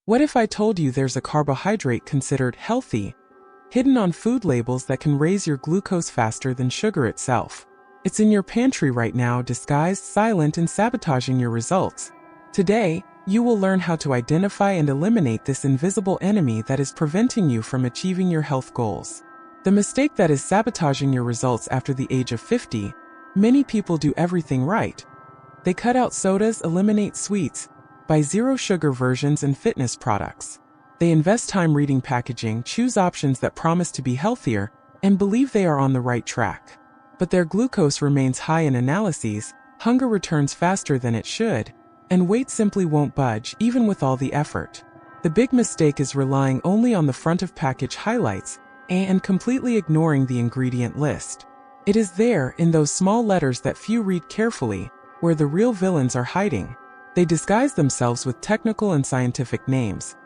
What if I told you there's a carbohydrate considered healthy, hidden on food labels that can raise your glucose faster than sugar itself? It's in your pantry right now, disguised, silent, and sabotaging your results. Today, you will learn how to identify and eliminate this invisible enemy that is preventing you from achieving your health goals. The mistake that is sabotaging your results after the age of 50. Many people do everything right. They cut out sodas, eliminate sweets, buy zero-sugar versions and fitness products. They invest time reading packaging, choose options that promise to be healthier, and believe they are on the right track. But their glucose remains high in analyses, hunger returns faster than it should, and weight simply won't budge even with all the effort. The big mistake is relying only on the front of package highlights and completely ignoring the ingredient list. It is there, in those small letters that few read carefully, where the real villains are hiding. They disguise themselves with technical and scientific names: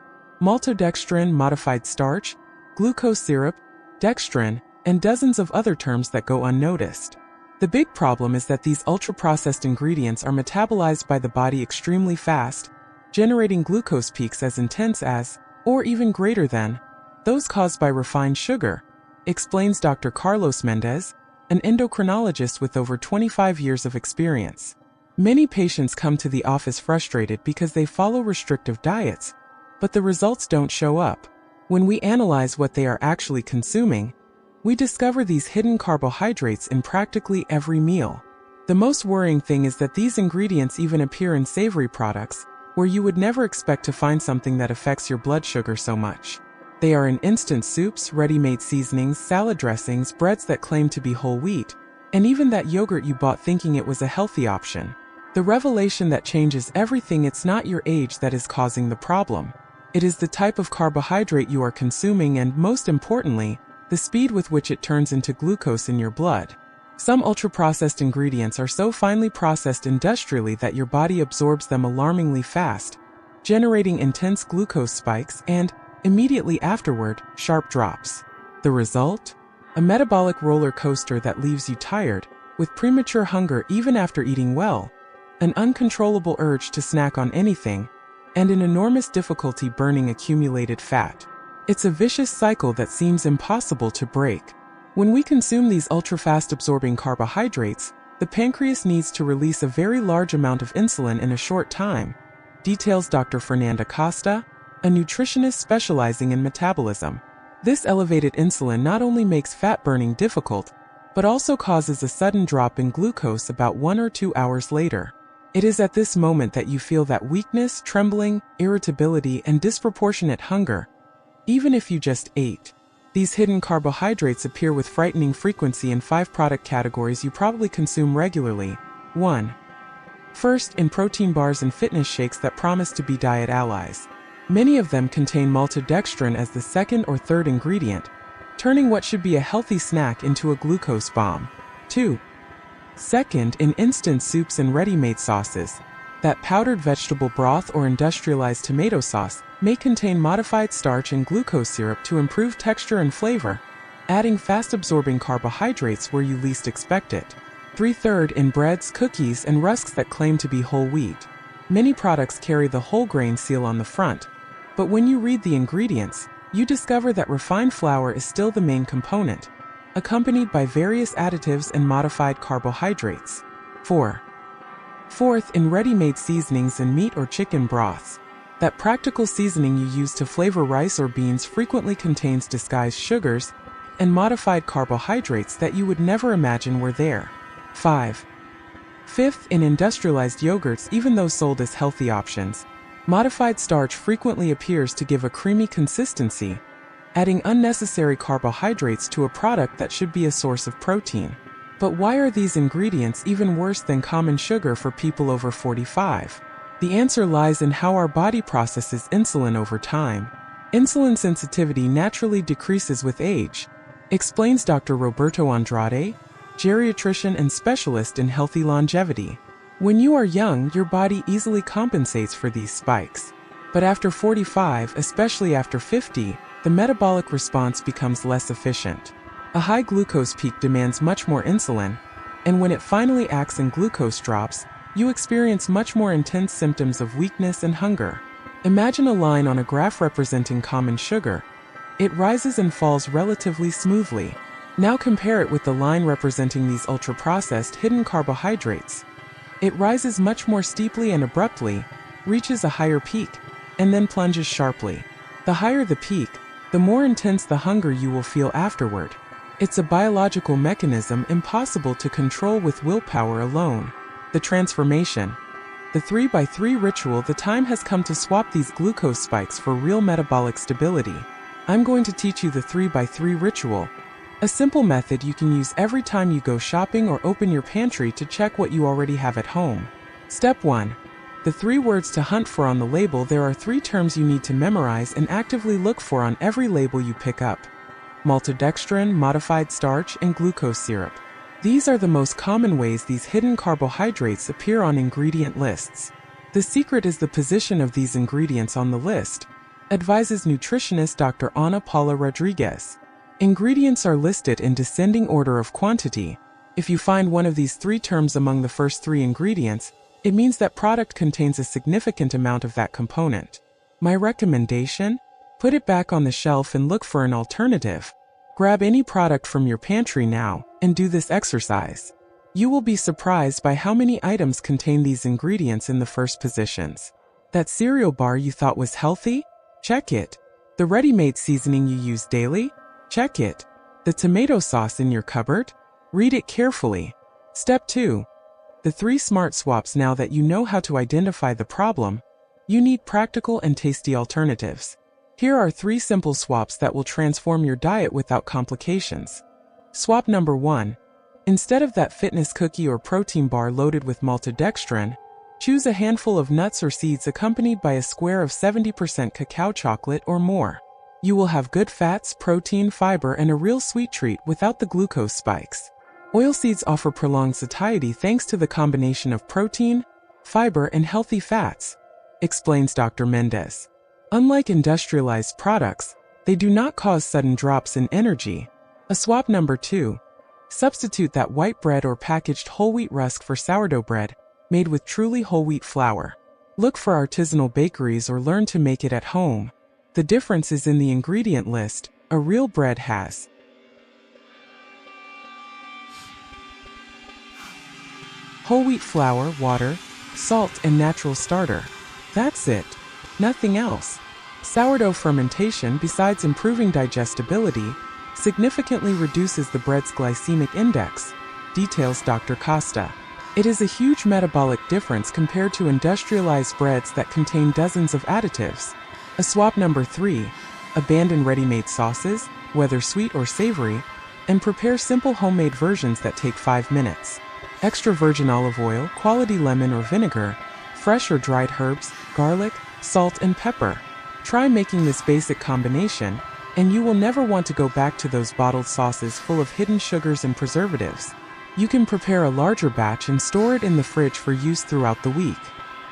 maltodextrin, modified starch, glucose syrup, dextrin, and dozens of other terms that go unnoticed. The big problem is that these ultra-processed ingredients are metabolized by the body extremely fast, generating glucose peaks as intense as, or even greater than, those caused by refined sugar, explains Dr. Carlos Mendez, an endocrinologist with over 25 years of experience. Many patients come to the office frustrated because they follow restrictive diets, but the results don't show up. When we analyze what they are actually consuming, we discover these hidden carbohydrates in practically every meal. The most worrying thing is that these ingredients even appear in savory products, where you would never expect to find something that affects your blood sugar so much. They are in instant soups, ready-made seasonings, salad dressings, breads that claim to be whole wheat, and even that yogurt you bought thinking it was a healthy option. The revelation that changes everything: it's not your age that is causing the problem. It is the type of carbohydrate you are consuming and, most importantly, the speed with which it turns into glucose in your blood. Some ultra-processed ingredients are so finely processed industrially that your body absorbs them alarmingly fast, generating intense glucose spikes and, immediately afterward, sharp drops. The result? A metabolic roller coaster that leaves you tired, with premature hunger even after eating well, an uncontrollable urge to snack on anything, and an enormous difficulty burning accumulated fat. It's a vicious cycle that seems impossible to break. When we consume these ultra-fast absorbing carbohydrates, the pancreas needs to release a very large amount of insulin in a short time, details Dr. Fernanda Costa, a nutritionist specializing in metabolism. This elevated insulin not only makes fat burning difficult, but also causes a sudden drop in glucose about 1 or 2 hours later. It is at this moment that you feel that weakness, trembling, irritability, and disproportionate hunger, even if you just ate. These hidden carbohydrates appear with frightening frequency in 5 product categories you probably consume regularly. 1. First, in protein bars and fitness shakes that promise to be diet allies. Many of them contain maltodextrin as the second or third ingredient, turning what should be a healthy snack into a glucose bomb. 2. Second, in instant soups and ready-made sauces, that powdered vegetable broth or industrialized tomato sauce may contain modified starch and glucose syrup to improve texture and flavor, adding fast-absorbing carbohydrates where you least expect it. 3. Third, in breads, cookies, and rusks that claim to be whole wheat. Many products carry the whole grain seal on the front, but when you read the ingredients, you discover that refined flour is still the main component, accompanied by various additives and modified carbohydrates. 4. Fourth, in ready-made seasonings and meat or chicken broths, that practical seasoning you use to flavor rice or beans frequently contains disguised sugars and modified carbohydrates that you would never imagine were there. 5. Fifth, in industrialized yogurts, even though sold as healthy options, modified starch frequently appears to give a creamy consistency, adding unnecessary carbohydrates to a product that should be a source of protein. But why are these ingredients even worse than common sugar for people over 45? The answer lies in how our body processes insulin over time. Insulin sensitivity naturally decreases with age, explains Dr. Roberto Andrade, geriatrician and specialist in healthy longevity. When you are young, your body easily compensates for these spikes. But after 45, especially after 50, the metabolic response becomes less efficient. A high glucose peak demands much more insulin, and when it finally acts and glucose drops, you experience much more intense symptoms of weakness and hunger. Imagine a line on a graph representing common sugar. It rises and falls relatively smoothly. Now compare it with the line representing these ultra-processed hidden carbohydrates. It rises much more steeply and abruptly, reaches a higher peak, and then plunges sharply. The higher the peak, the more intense the hunger you will feel afterward. It's a biological mechanism impossible to control with willpower alone. The transformation. The 3x3 ritual. The time has come to swap these glucose spikes for real metabolic stability. I'm going to teach you the 3x3 ritual. A simple method you can use every time you go shopping or open your pantry to check what you already have at home. Step 1. The 3 words to hunt for on the label. There are 3 terms you need to memorize and actively look for on every label you pick up: maltodextrin, modified starch, and glucose syrup. These are the most common ways these hidden carbohydrates appear on ingredient lists. The secret is the position of these ingredients on the list, advises nutritionist Dr. Ana Paula Rodriguez. Ingredients are listed in descending order of quantity. If you find one of these 3 terms among the first 3 ingredients, it means that product contains a significant amount of that component. My recommendation? Put it back on the shelf and look for an alternative. Grab any product from your pantry now and do this exercise. You will be surprised by how many items contain these ingredients in the first positions. That cereal bar you thought was healthy? Check it. The ready-made seasoning you use daily? Check it. The tomato sauce in your cupboard? Read it carefully. Step 2. The 3 smart swaps. Now that you know how to identify the problem, you need practical and tasty alternatives. Here are 3 simple swaps that will transform your diet without complications. Swap number 1. Instead of that fitness cookie or protein bar loaded with maltodextrin, choose a handful of nuts or seeds accompanied by a square of 70% cacao chocolate or more. You will have good fats, protein, fiber, and a real sweet treat without the glucose spikes. Oilseeds offer prolonged satiety thanks to the combination of protein, fiber, and healthy fats, explains Dr. Mendez. Unlike industrialized products, they do not cause sudden drops in energy. A swap number 2. Substitute that white bread or packaged whole wheat rusk for sourdough bread, made with truly whole wheat flour. Look for artisanal bakeries or learn to make it at home. The difference is in the ingredient list. A real bread has whole wheat flour, water, salt, and natural starter. That's it. Nothing else. Sourdough fermentation, besides improving digestibility, significantly reduces the bread's glycemic index, details Dr. Costa. It is a huge metabolic difference compared to industrialized breads that contain dozens of additives. A swap number 3. Abandon ready-made sauces, whether sweet or savory, and prepare simple homemade versions that take 5 minutes. Extra virgin olive oil, quality lemon or vinegar, fresh or dried herbs, garlic, salt, and pepper. Try making this basic combination, and you will never want to go back to those bottled sauces full of hidden sugars and preservatives. You can prepare a larger batch and store it in the fridge for use throughout the week.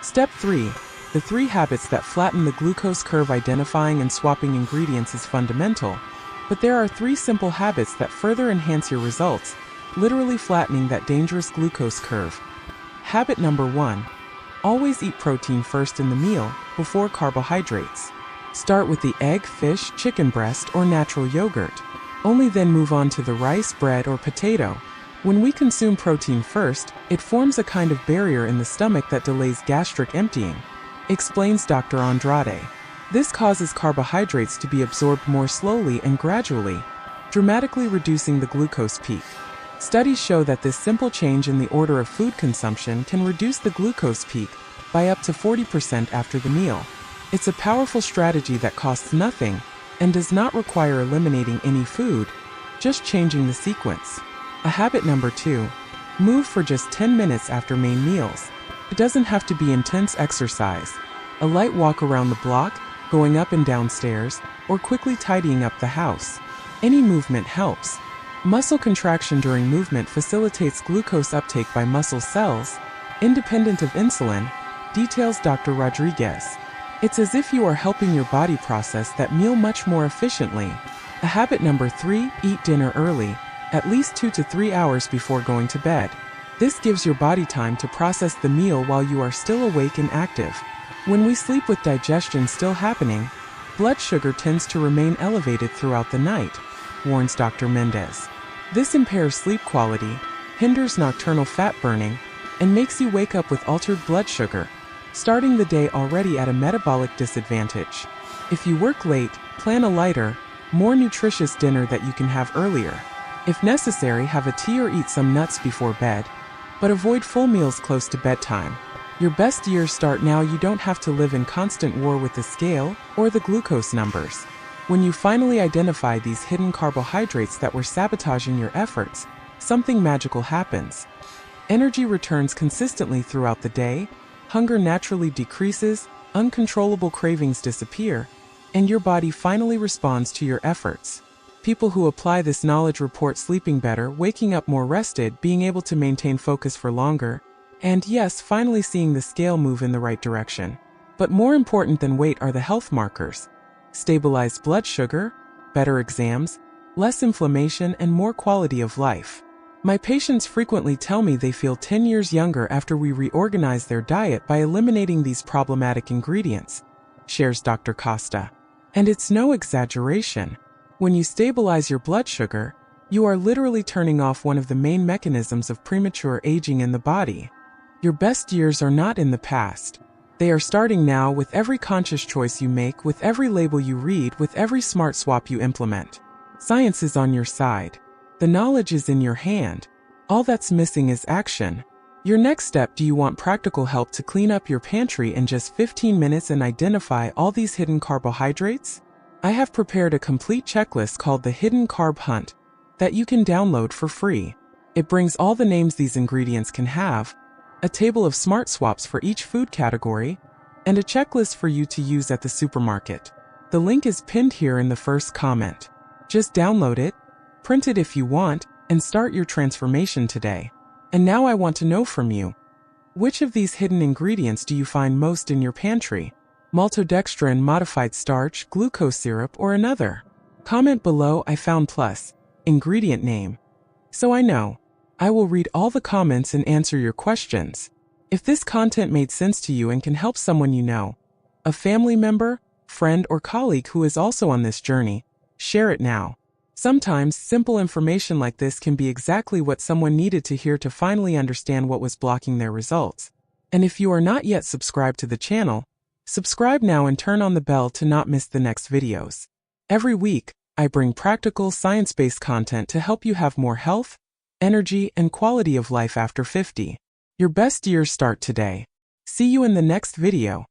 Step 3. The 3 habits that flatten the glucose curve. Identifying and swapping ingredients is fundamental, but there are 3 simple habits that further enhance your results, literally flattening that dangerous glucose curve. Habit number 1. Always eat protein first in the meal, before carbohydrates. Start with the egg, fish, chicken breast, or natural yogurt. Only then move on to the rice, bread, or potato. When we consume protein first, it forms a kind of barrier in the stomach that delays gastric emptying, explains Dr. Andrade. This causes carbohydrates to be absorbed more slowly and gradually, dramatically reducing the glucose peak. Studies show that this simple change in the order of food consumption can reduce the glucose peak by up to 40% after the meal. It's a powerful strategy that costs nothing and does not require eliminating any food, just changing the sequence. A habit number 2. Move for just 10 minutes after main meals. It doesn't have to be intense exercise. A light walk around the block, going up and down stairs, or quickly tidying up the house. Any movement helps. Muscle contraction during movement facilitates glucose uptake by muscle cells, independent of insulin, details Dr. Rodriguez. It's as if you are helping your body process that meal much more efficiently. A habit number 3. Eat dinner early, at least 2 to 3 hours before going to bed. This gives your body time to process the meal while you are still awake and active. When we sleep with digestion still happening, blood sugar tends to remain elevated throughout the night, warns Dr. Mendez. This impairs sleep quality, hinders nocturnal fat burning, and makes you wake up with altered blood sugar, starting the day already at a metabolic disadvantage. If you work late, plan a lighter, more nutritious dinner that you can have earlier. If necessary, have a tea or eat some nuts before bed, but avoid full meals close to bedtime. Your best years start now. You don't have to live in constant war with the scale or the glucose numbers. When you finally identify these hidden carbohydrates that were sabotaging your efforts, something magical happens. Energy returns consistently throughout the day, hunger naturally decreases, uncontrollable cravings disappear, and your body finally responds to your efforts. People who apply this knowledge report sleeping better, waking up more rested, being able to maintain focus for longer, and yes, finally seeing the scale move in the right direction. But more important than weight are the health markers: stabilized blood sugar, better exams, less inflammation, and more quality of life. My patients frequently tell me they feel 10 years younger after we reorganize their diet by eliminating these problematic ingredients, shares Dr. Costa. And it's no exaggeration. When you stabilize your blood sugar, you are literally turning off one of the main mechanisms of premature aging in the body. Your best years are not in the past. They are starting now, with every conscious choice you make, with every label you read, with every smart swap you implement. Science is on your side. The knowledge is in your hand. All that's missing is action. Your next step: do you want practical help to clean up your pantry in just 15 minutes and identify all these hidden carbohydrates? I have prepared a complete checklist called the Hidden Carb Hunt that you can download for free. It brings all the names these ingredients can have, a table of smart swaps for each food category, and a checklist for you to use at the supermarket. The link is pinned here in the first comment. Just download it, print it if you want, and start your transformation today. And now I want to know from you: which of these hidden ingredients do you find most in your pantry? Maltodextrin, modified starch, glucose syrup, or another? Comment below "I found plus" ingredient name, so I know. I will read all the comments and answer your questions. If this content made sense to you and can help someone you know, a family member, friend, or colleague who is also on this journey, share it now. Sometimes simple information like this can be exactly what someone needed to hear to finally understand what was blocking their results. And if you are not yet subscribed to the channel, subscribe now and turn on the bell to not miss the next videos. Every week, I bring practical, science-based content to help you have more health, energy, and quality of life after 50. Your best years start today. See you in the next video.